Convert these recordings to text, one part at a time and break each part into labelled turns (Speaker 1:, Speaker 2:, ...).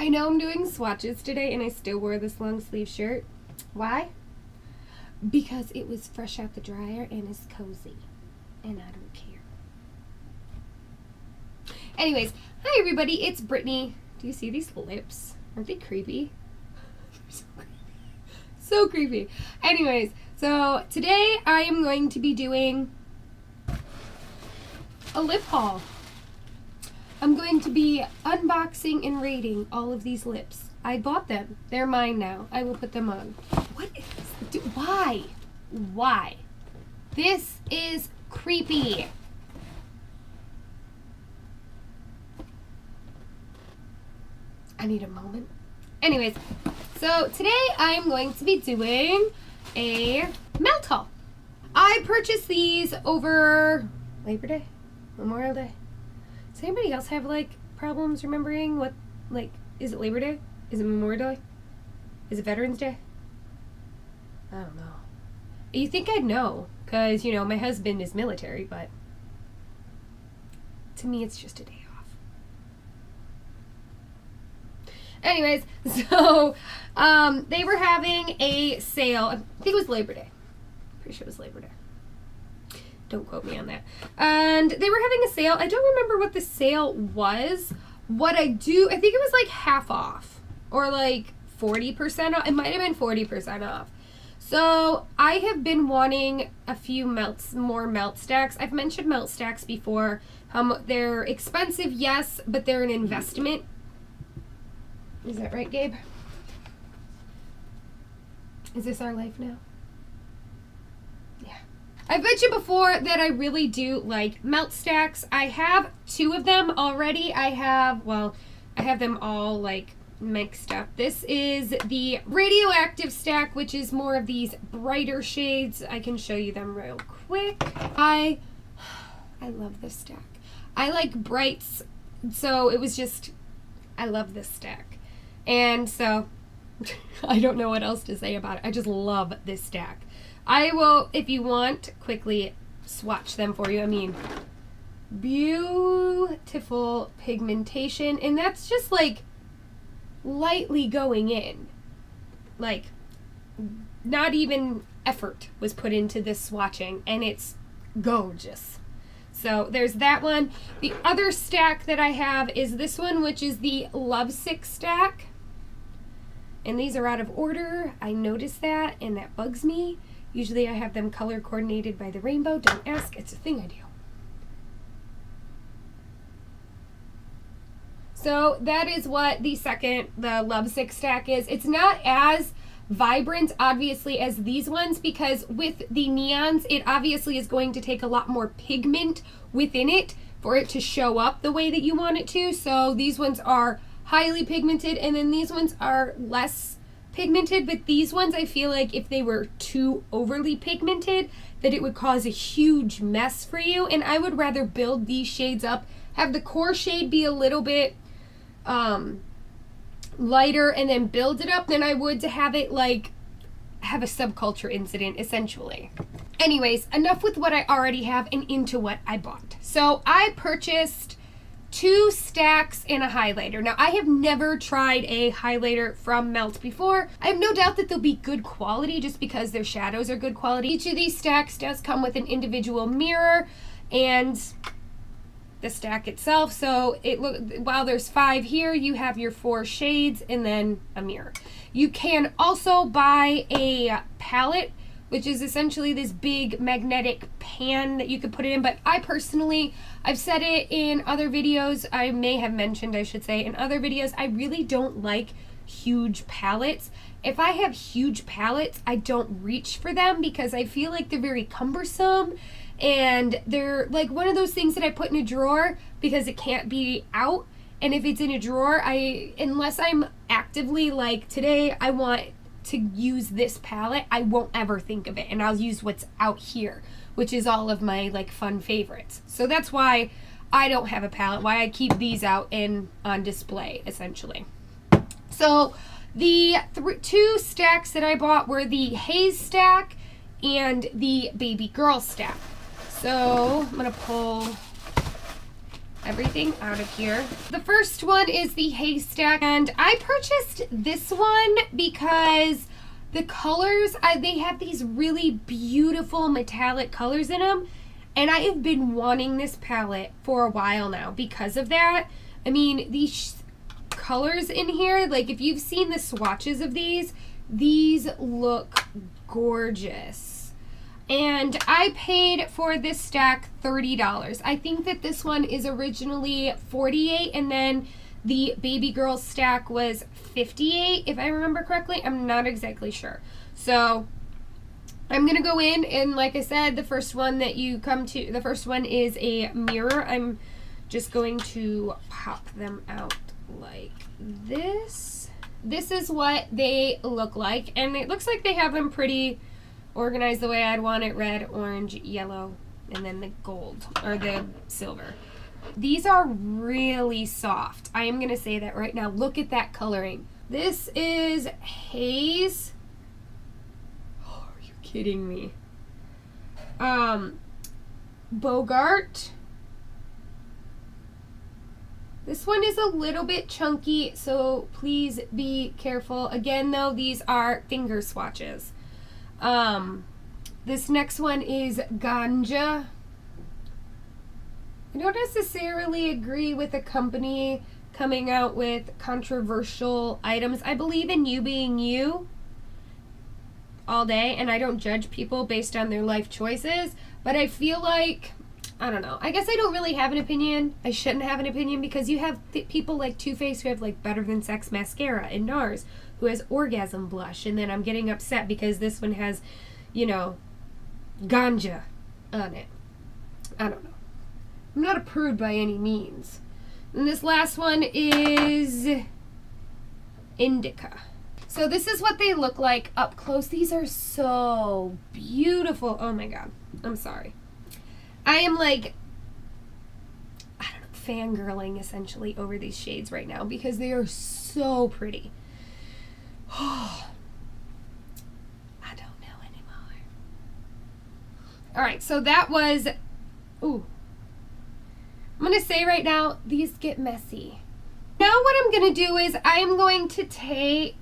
Speaker 1: I know I'm doing swatches today and I still wore this long sleeve shirt. Why? Because it was fresh out the dryer and it's cozy. And I don't care. Anyways, hi everybody, it's Brittany. Do you see these lips? Aren't they creepy? So creepy. So creepy. Anyways, so today I am going to be doing a lip haul. I'm going to be unboxing and rating all of these lips. I bought them. They're mine now. I will put them on. What is... Why? Why? This is creepy. I need a moment. Anyways, so today I am going to be doing a melt haul. I purchased these over Labor Day, Memorial Day. Does anybody else have like problems remembering what, like, is it Labor Day? Is it Memorial Day? Is it Veterans Day? I don't know. You think I'd know, because, you know, my husband is military, but to me it's just a day off. Anyways, so they were having a sale. I think it was Labor Day. Pretty sure it was Labor Day. Don't quote me on that. And they were having a sale. I don't remember what the sale was. What I do, I think it was like half off or like 40% off. It might have been 40% off. So I have been wanting a few more melt stacks. I've mentioned melt stacks before. They're expensive, yes, but they're an investment. Is that right, Gabe? Is this our life now? Yeah. I've mentioned before that I really do like melt stacks. I have 2 of them already. I have them all like mixed up. This is the radioactive stack, which is more of these brighter shades. I can show you them real quick. I love this stack. I like brights, so it was just, I love this stack. And so I don't know what else to say about it. I just love this stack. I will, if you want, quickly swatch them for you. I mean, beautiful pigmentation, and that's just like lightly going in. Like, not even effort was put into this swatching, and it's gorgeous. So there's that one. The other stack that I have is this one, which is the LIpS stack. And these are out of order. I noticed that, and that bugs me. Usually I have them color coordinated by the rainbow. Don't ask, it's a thing I do. So that is what the LIpS stack is. It's not as vibrant, obviously, as these ones, because with the neons, it obviously is going to take a lot more pigment within it for it to show up the way that you want it to. So these ones are highly pigmented, and then these ones are less pigmented, but these ones I feel like if they were too overly pigmented, that it would cause a huge mess for you, and I would rather build these shades up, have the core shade be a little bit lighter, and then build it up than I would to have it like have a subculture incident, essentially. Anyways, enough with what I already have and into what I bought. So I purchased 2 stacks and a highlighter. Now, I have never tried a highlighter from Melt before. I have no doubt that they'll be good quality just because their shadows are good quality. Each of these stacks does come with an individual mirror and the stack itself. So while there's 5 here, you have your 4 shades and then a mirror. You can also buy a palette, which is essentially this big magnetic pan that you could put it in. But I personally, I've said it in other videos, I may have mentioned, I should say, in other videos, I really don't like huge palettes. If I have huge palettes, I don't reach for them because I feel like they're very cumbersome, and they're like one of those things that I put in a drawer because it can't be out. And if it's in a drawer, unless I'm actively like, today I want to use this palette, I won't ever think of it, and I'll use what's out here, which is all of my like fun favorites. So that's why I don't have a palette, why I keep these out on display, essentially. So the 2 stacks that I bought were the Haze stack and the Baby Girl stack. So I'm gonna pull everything out of here. The first one is the haystack, and I purchased this one because the colors, they have these really beautiful metallic colors in them, and I have been wanting this palette for a while now because of that. I mean, these colors in here, like if you've seen the swatches of these look gorgeous. And I paid for this stack $30. I think that this one is originally $48, and then the baby girl stack was $58, if I remember correctly. I'm not exactly sure. So I'm gonna go in, and like I said, the first one that you come to, the first one is a mirror. I'm just going to pop them out like this. This is what they look like, and it looks like they have them pretty organized the way I'd want it: red, orange, yellow, and then the gold or the silver. These are really soft. I am gonna say that right now. Look at that coloring. This is Haze. Oh, are you kidding me? Bogart. This one is a little bit chunky, so please be careful. Again, though, these are finger swatches. This next one is Ganja. I don't necessarily agree with a company coming out with controversial items. I believe in you being you all day, and I don't judge people based on their life choices, but I feel like, I don't know. I guess I don't really have an opinion. I shouldn't have an opinion, because you have people like Too Faced who have like Better Than Sex mascara, and NARS who has Orgasm blush, and then I'm getting upset because this one has, you know, Ganja on it. I don't know. I'm not a prude by any means. And this last one is Indica. So this is what they look like up close. These are so beautiful. Oh my God. I'm sorry. I am like, I don't know, fangirling essentially over these shades right now because they are so pretty. Oh, I don't know anymore. All right, so that was, ooh. I'm going to say right now, these get messy. Now what I'm going to do is I'm going to take,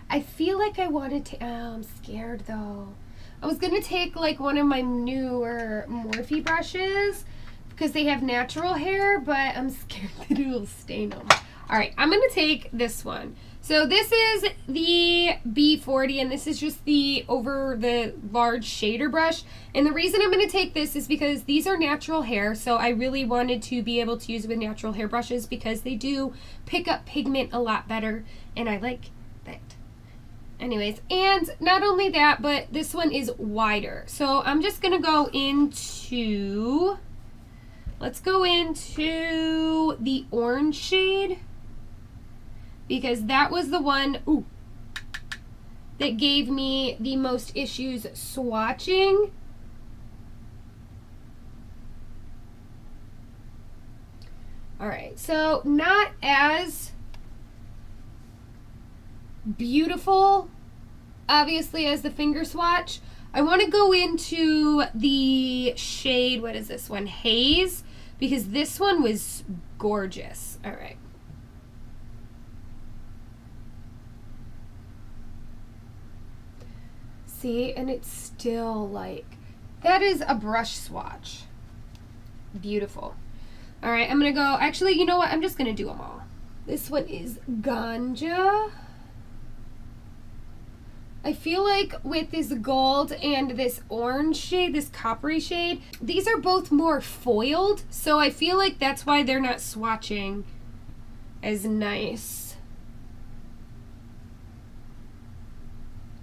Speaker 1: I feel like I wanted to, oh, I'm scared though. I was going to take like one of my newer Morphe brushes because they have natural hair, but I'm scared that it'll stain them. All right, I'm going to take this one. So this is the B40, and this is just the over the large shader brush. And the reason I'm going to take this is because these are natural hair, so I really wanted to be able to use it with natural hair brushes because they do pick up pigment a lot better, and I like that. Anyways, and not only that, but this one is wider. So I'm just going to go into, let's go into the orange shade, because that was the one, ooh, that gave me the most issues swatching. All right, so not as beautiful, obviously, as the finger swatch. I want to go into the shade, what is this one? Haze, because this one was gorgeous. All right. See, and it's still like, that is a brush swatch. Beautiful. All right, I'm gonna go, actually, you know what? I'm just gonna do them all. This one is Ganja. I feel like with this gold and this orange shade, this coppery shade, these are both more foiled, so I feel like that's why they're not swatching as nice.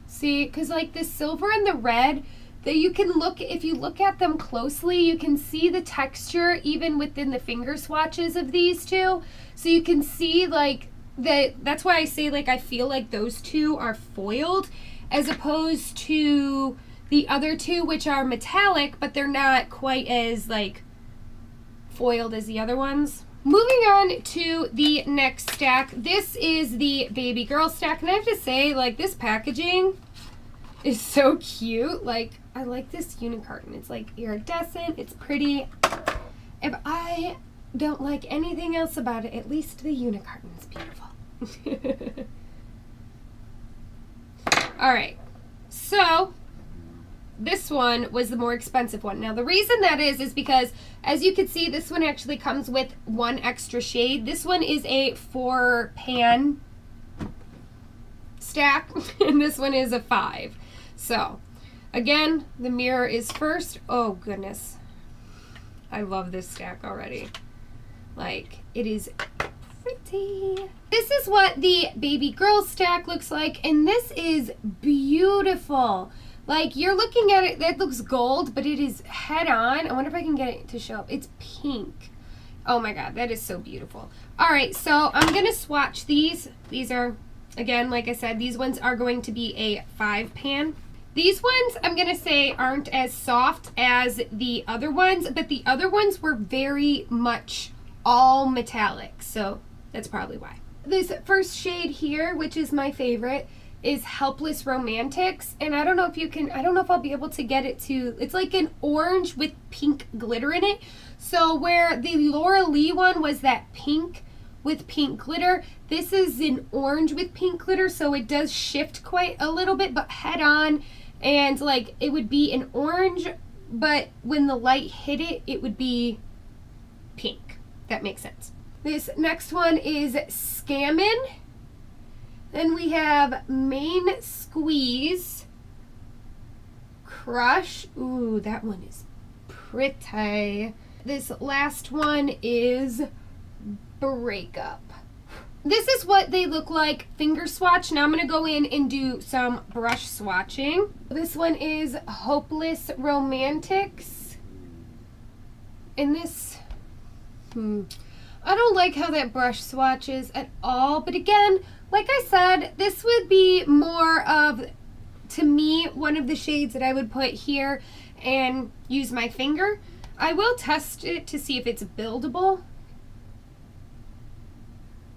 Speaker 1: See, because like the silver and the red, that you can look, if you look at them closely, you can see the texture even within the finger swatches of these two. So you can see like that's why I say like I feel like those two are foiled as opposed to the other two, which are metallic, but they're not quite as like foiled as the other ones. Moving on to the next stack. This is the baby girl stack, and I have to say, like, this packaging is so cute. Like, I like this unicorn. It's like iridescent, it's pretty. If I don't like anything else about it. At least the unicorn is beautiful. All right, so this one was the more expensive one. Now the reason that is because, as you can see, this one actually comes with one extra shade. This one is a 4-pan stack, and this one is a 5. So again, the mirror is first. Oh goodness, I love this stack already. Like, it is pretty. This is what the baby girl stack looks like, and this is beautiful. Like, you're looking at it, that looks gold, but it is head on. I wonder if I can get it to show up. It's pink. Oh my god, that is so beautiful. All right, so I'm gonna swatch these. These are, again, like I said, these ones are going to be a 5-pan. These ones, I'm gonna say, aren't as soft as the other ones, but the other ones were very much all metallic, so that's probably why. This first shade here, which is my favorite, is Helpless Romantics, and I don't know if you can, I don't know if I'll be able to get it to, it's like an orange with pink glitter in it. So where the Laura Lee one was that pink with pink glitter, this is an orange with pink glitter, so it does shift quite a little bit, but head on, and like it would be an orange, but when the light hit it, it would be pink. That makes sense. This next one is Scammin'. Then we have Main Squeeze, Crush. Ooh, that one is pretty. This last one is Breakup. This is what they look like finger swatch. Now I'm going to go in and do some brush swatching. This one is Hopeless Romantics. And this, I don't like how that brush swatches at all, but again, like I said, this would be more of, to me, one of the shades that I would put here and use my finger. I will test it to see if it's buildable.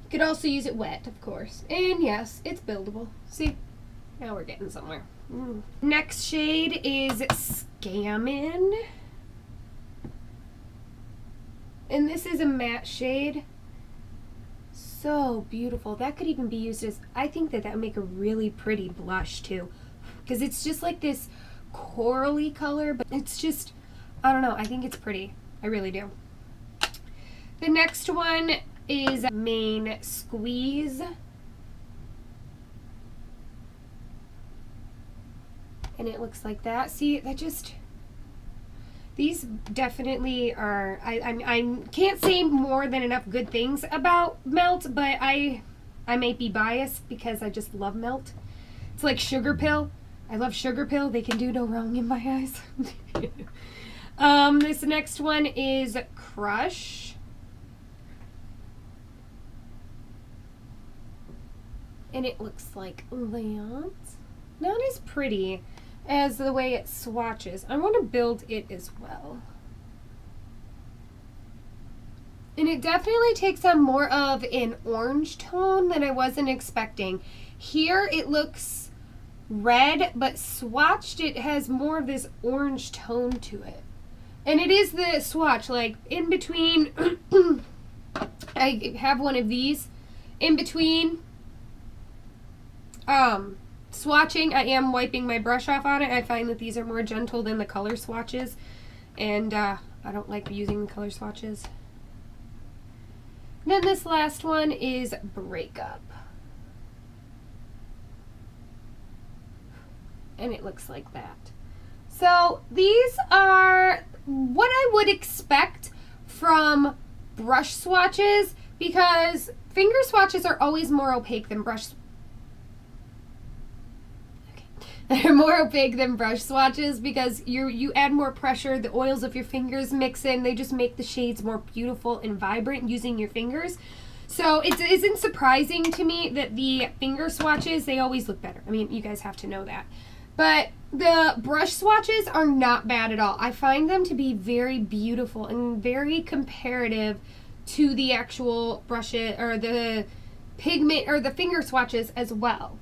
Speaker 1: You could also use it wet, of course. And yes, it's buildable. See? Now we're getting somewhere. Next shade is Scammin'. And this is a matte shade. So beautiful. That could even be used as, I think that would make a really pretty blush too, because it's just like this corally color, but it's just, I don't know, I think it's pretty. I really do. The next one is Main Squeeze. And it looks like that. See, that just, these definitely are, I can't say more than enough good things about Melt, but I may be biased because I just love Melt. It's like Sugar Pill. I love Sugar Pill. They can do no wrong in my eyes. This next one is Crush. And it looks like that. Not as pretty as the way it swatches. I want to build it as well. And it definitely takes on more of an orange tone than I wasn't expecting. Here it looks red, but swatched it has more of this orange tone to it. And it is the swatch, like in between, I have one of these, in between swatching, I am wiping my brush off on it. I find that these are more gentle than the color swatches, and I don't like using color swatches. And then this last one is Breakup. And it looks like that. So these are what I would expect from brush swatches, because finger swatches are always more opaque than brush swatches. They're more opaque than brush swatches because you add more pressure, the oils of your fingers mix in, they just make the shades more beautiful and vibrant using your fingers. So it isn't surprising to me that the finger swatches, they always look better. I mean, you guys have to know that. But the brush swatches are not bad at all. I find them to be very beautiful and very comparative to the actual brushes or the pigment or the finger swatches as well.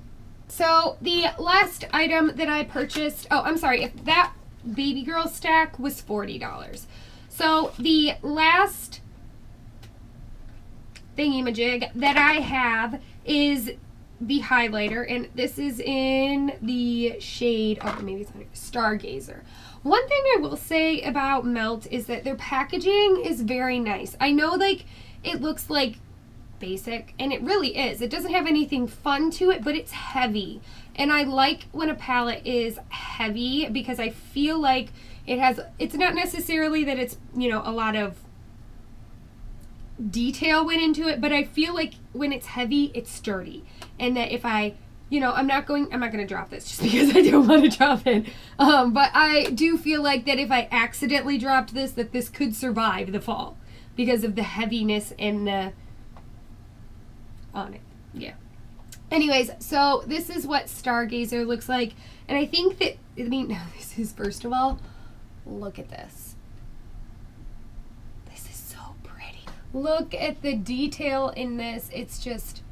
Speaker 1: So the last item that I purchased, oh, I'm sorry, if that baby girl stack was $40. So the last thingy-majig that I have is the highlighter, and this is in the shade, oh, maybe it's not Stargazer. One thing I will say about Melt is that their packaging is very nice. I know, like, it looks like basic, and it really is. It doesn't have anything fun to it, but it's heavy. And I like when a palette is heavy because I feel like it's not necessarily that it's, you know, a lot of detail went into it, but I feel like when it's heavy, it's sturdy. And that if I, you know, I'm not going to drop this just because I don't want to drop it. But I do feel like that if I accidentally dropped this, that this could survive the fall because of the heaviness and the on it. Yeah. Anyways, so this is what Stargazer looks like. And I think that, I mean, this is, first of all, look at this. This is so pretty. Look at the detail in this. It's just,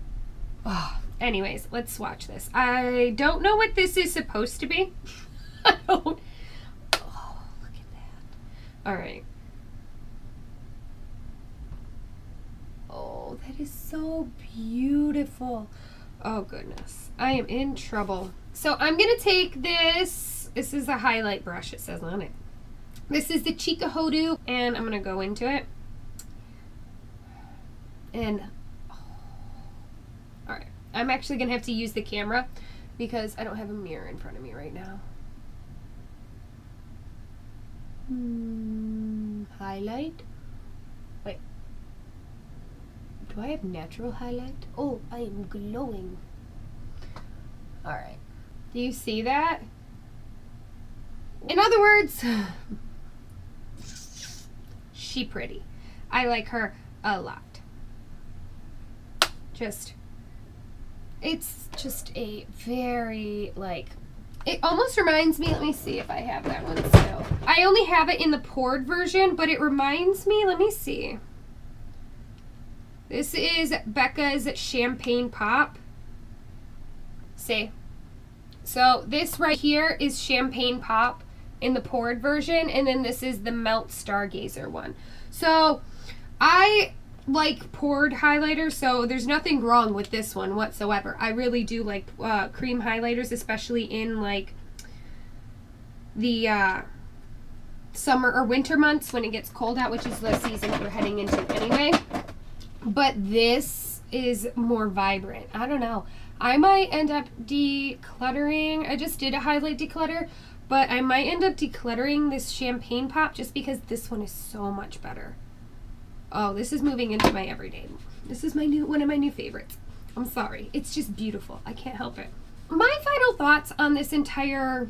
Speaker 1: oh. Anyways, let's swatch this. I don't know what this is supposed to be. I don't. Oh, look at that. All right. Oh, that is so beautiful. Oh, goodness. I am in trouble. So I'm going to take this. This is a highlight brush, it says on it. This is the Chica Hoodoo, and I'm going to go into it. And, oh. All right. I'm actually going to have to use the camera because I don't have a mirror in front of me right now. Highlight. Wait. Do I have natural highlight? Oh, I am glowing. Alright. Do you see that? In other words, she pretty. I like her a lot. It's just a very, like, it almost reminds me, let me see if I have that one still. I only have it in the poured version, but it reminds me, let me see. This is Becca's Champagne Pop. See? So this right here is Champagne Pop in the poured version, and then this is the Melt Stargazer one. So I like poured highlighters, so there's nothing wrong with this one whatsoever. I really do like cream highlighters, especially in like the summer or winter months when it gets cold out, which is the season we're heading into anyway. But this is more vibrant. I don't know. I might end up decluttering. I just did a highlight declutter, but I might end up decluttering this Champagne Pop just because this one is so much better. Oh, this is moving into my everyday. This is my one of my new favorites. I'm sorry. It's just beautiful. I can't help it. My final thoughts on this entire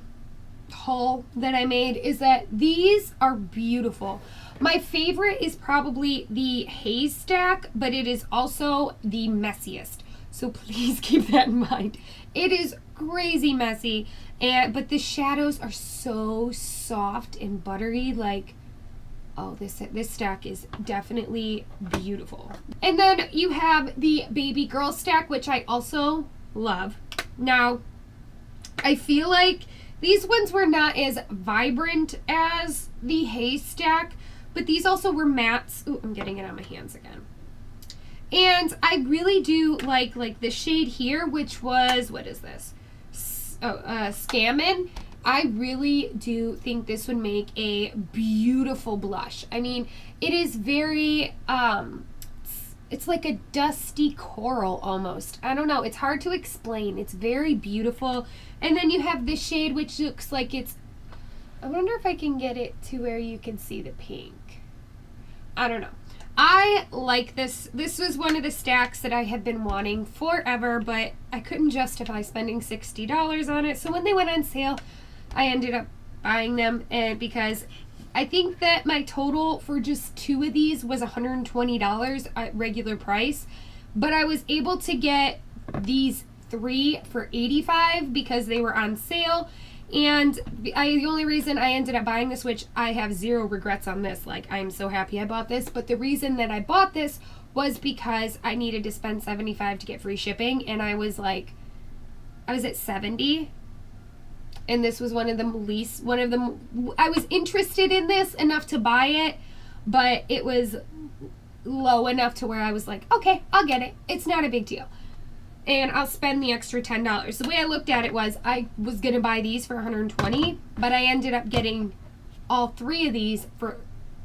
Speaker 1: haul that I made is that these are beautiful. My favorite is probably the Haze Stack, but it is also the messiest. So please keep that in mind. It is crazy messy, but the shadows are so soft and buttery, like, oh, this stack is definitely beautiful. And then you have the Baby Girl stack, which I also love. Now, I feel like these ones were not as vibrant as the Haze stack, but these also were mattes. Ooh, I'm getting it on my hands again. And I really do like the shade here, which was, what is this? Scammon. I really do think this would make a beautiful blush. I mean, it is very, it's like a dusty coral almost. I don't know. It's hard to explain. It's very beautiful. And then you have this shade, which looks like it's, I wonder if I can get it to where you can see the pink. I don't know. I like this. This was one of the stacks that I had been wanting forever, but I couldn't justify spending $60 on it. So when they went on sale, I ended up buying them, and because I think that my total for just two of these was $120 at regular price, but I was able to get these three for $85 because they were on sale. And the only reason I ended up buying this, which I have zero regrets on this, like, I'm so happy I bought this, but the reason that I bought this was because I needed to spend $75 to get free shipping, and I was at $70, and this was one of them. I was interested in this enough to buy it, but it was low enough to where I was like, okay, I'll get it. It's not a big deal. And I'll spend the extra $10. The way I looked at it was I was going to buy these for $120, but I ended up getting all 3 of these for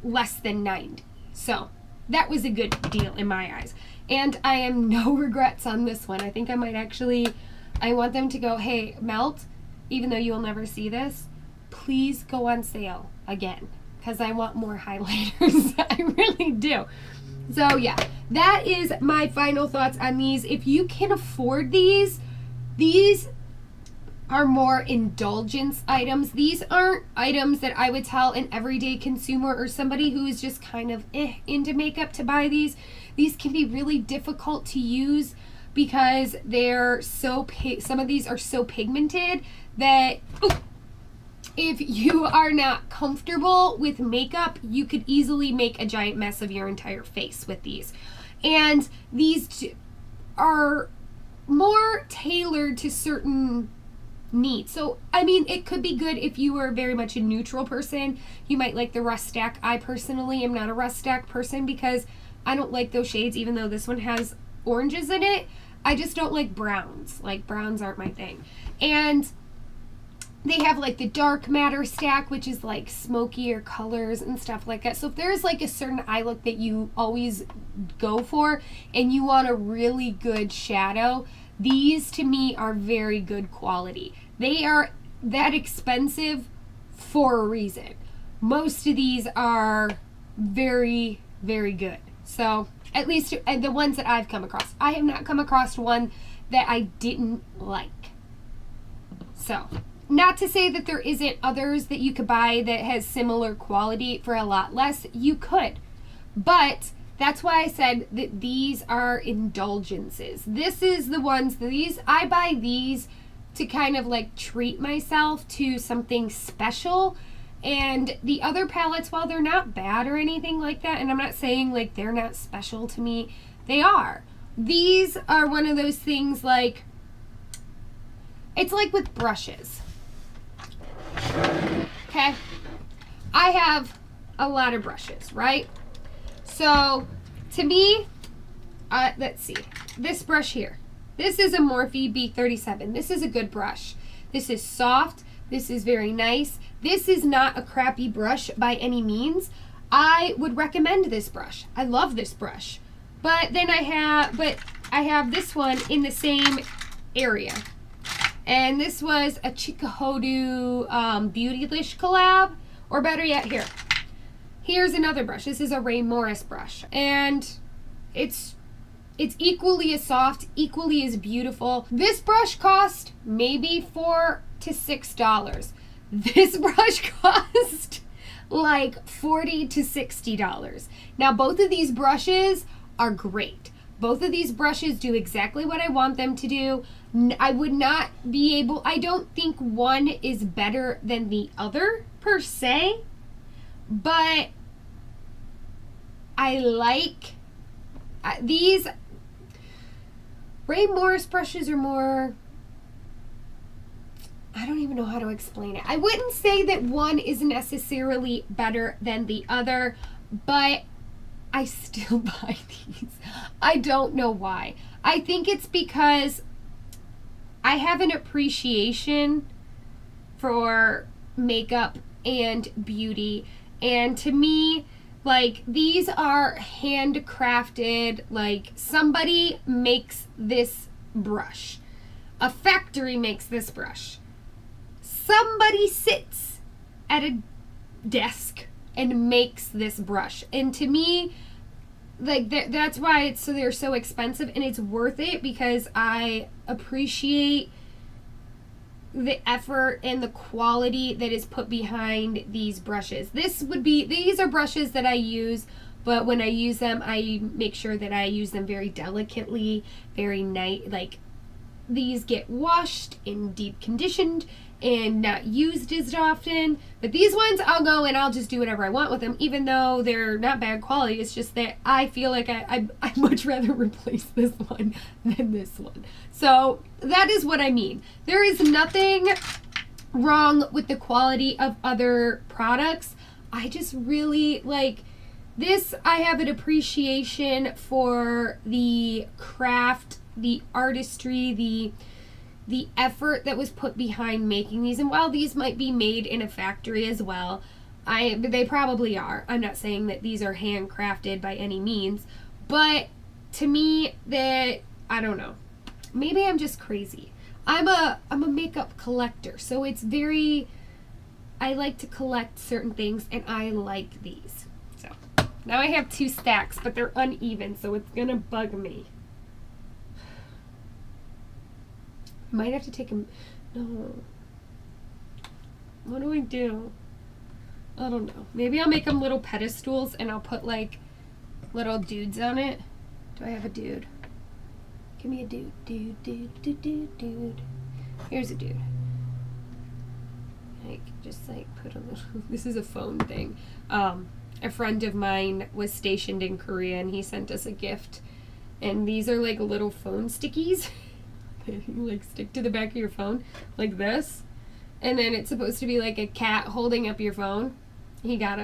Speaker 1: less than $90. So that was a good deal in my eyes. And I am no regrets on this one. I think I might actually, I want them to go, hey, Melt, even though you'll never see this, please go on sale again, because I want more highlighters. I really do. So yeah, that is my final thoughts on these. If you can afford these are more indulgence items. These aren't items that I would tell an everyday consumer or somebody who is just kind of into makeup to buy these. These can be really difficult to use because they're so some of these are so pigmented that if you are not comfortable with makeup, you could easily make a giant mess of your entire face with these. And these are more tailored to certain needs. So, I mean, it could be good if you were very much a neutral person. You might like the rust stack. I personally am not a rust stack person because I don't like those shades, even though this one has oranges in it. I just don't like browns. Like, browns aren't my thing. And they have like the dark matter stack, which is like smokier colors and stuff like that. So if there's like a certain eye look that you always go for and you want a really good shadow, these to me are very good quality. They are that expensive for a reason. Most of these are very, very good. So at least the ones that I've come across. I have not come across one that I didn't like. So, not to say that there isn't others that you could buy that has similar quality for a lot less. You could. But that's why I said that these are indulgences. This is the ones, I buy these to kind of like treat myself to something special. And the other palettes, while they're not bad or anything like that, and I'm not saying like they're not special to me, they are. These are one of those things like, it's like with brushes. Okay, I have a lot of brushes, right? So to me, let's see, this brush here, this is a Morphe B37. This is a good brush. This is soft. This is very nice. This is not a crappy brush by any means. I would recommend this brush. I love this brush. But then I have this one in the same area. And this was a Chikuhodu Beautylish collab, or better yet, here's another brush. This is a Ray Morris brush, and it's equally as soft, equally as beautiful. This brush cost maybe $4 to $6. This brush cost like $40 to $60. Now, both of these brushes are great. Both of these brushes do exactly what I want them to do. I would not be able, I don't think one is better than the other per se, but I like these. Ray Morris brushes are more, I don't even know how to explain it. I wouldn't say that one is necessarily better than the other, but I still buy these. I don't know why. I think it's because I have an appreciation for makeup and beauty, and to me, like, these are handcrafted. Like, somebody makes this brush. A factory makes this brush. Somebody sits at a desk and makes this brush. And to me, like, that's why they're so expensive, and it's worth it because I appreciate the effort and the quality that is put behind these brushes. These are brushes that I use, but when I use them, I make sure that I use them very delicately, very nice. Like, these get washed and deep conditioned and not used as often. But these ones, I'll go and I'll just do whatever I want with them, even though they're not bad quality. It's just that I feel like I'd much rather replace this one than this one. So that is what I mean. There is nothing wrong with the quality of other products. I just really like, This, I have an appreciation for the craft, the artistry, the effort that was put behind making these. And while these might be made in a factory as well, they probably are. I'm not saying that these are handcrafted by any means, but to me, I don't know. Maybe I'm just crazy. I'm a makeup collector, so it's very, I like to collect certain things, and I like these. So now I have 2 stacks, but they're uneven, so it's gonna bug me. Might have to take them. No. What do I do? I don't know. Maybe I'll make them little pedestals, and I'll put like little dudes on it. Do I have a dude? Give me a dude. Dude. Here's a dude. Like, just like put a little. This is a phone thing. A friend of mine was stationed in Korea, and he sent us a gift. And these are like little phone stickies. You like stick to the back of your phone like this, and then it's supposed to be like a cat holding up your phone. He got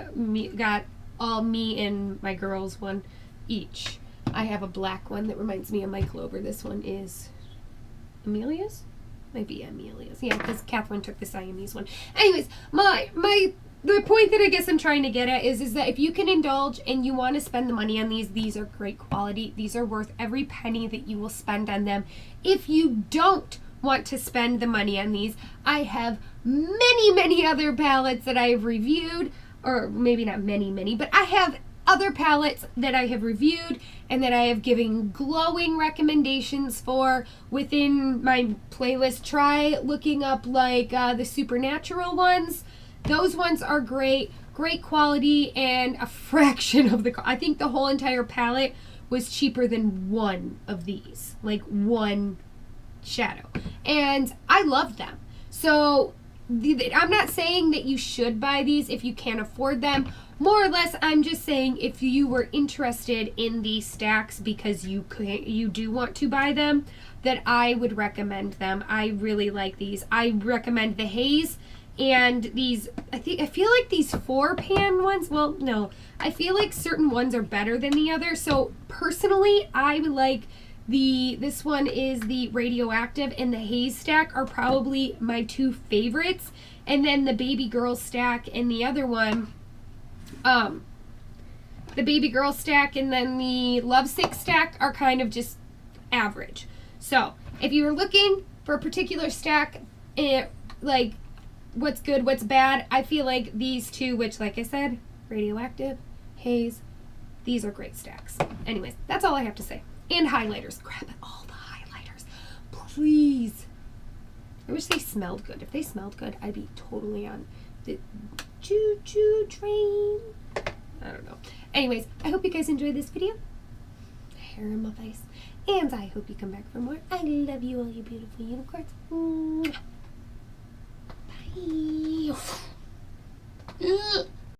Speaker 1: all me and my girls one each. I have a black one that reminds me of my Clover. This one is Amelia's? Might be Amelia's. Yeah, because Catherine took the Siamese one. Anyways, the point that I guess I'm trying to get at is that if you can indulge and you want to spend the money on these are great quality. These are worth every penny that you will spend on them. If you don't want to spend the money on these, I have many other palettes that I have reviewed, or maybe not many, but I have other palettes that I have reviewed and that I have given glowing recommendations for within my playlist. Try looking up like the Supernatural ones. Those ones are great quality, and a fraction of the I think the whole entire palette was cheaper than one of these, like one shadow, and I love them. So I'm not saying that you should buy these if you can't afford them. More or less, I'm just saying if you were interested in these stacks because you do want to buy them, that I would recommend them. I really like these. I recommend the Haze and these. I feel like these 4-pan ones, well, no, I feel like certain ones are better than the other. So personally, I would like this one is the Radioactive, and the Haze stack are probably my 2 favorites. And then the Baby Girl stack and the other one, the Baby Girl stack and then the Lovesick stack are kind of just average. So if you were looking for a particular stack, like what's good, what's bad, I feel like these 2, which like I said, Radioactive, Haze, these are great stacks. Anyways, that's all I have to say. And highlighters. Grab all the highlighters, please. I wish they smelled good. If they smelled good, I'd be totally on the choo-choo train. I don't know. Anyways, I hope you guys enjoyed this video. Hair in my face. And I hope you come back for more. I love you all, you beautiful unicorns. Bye.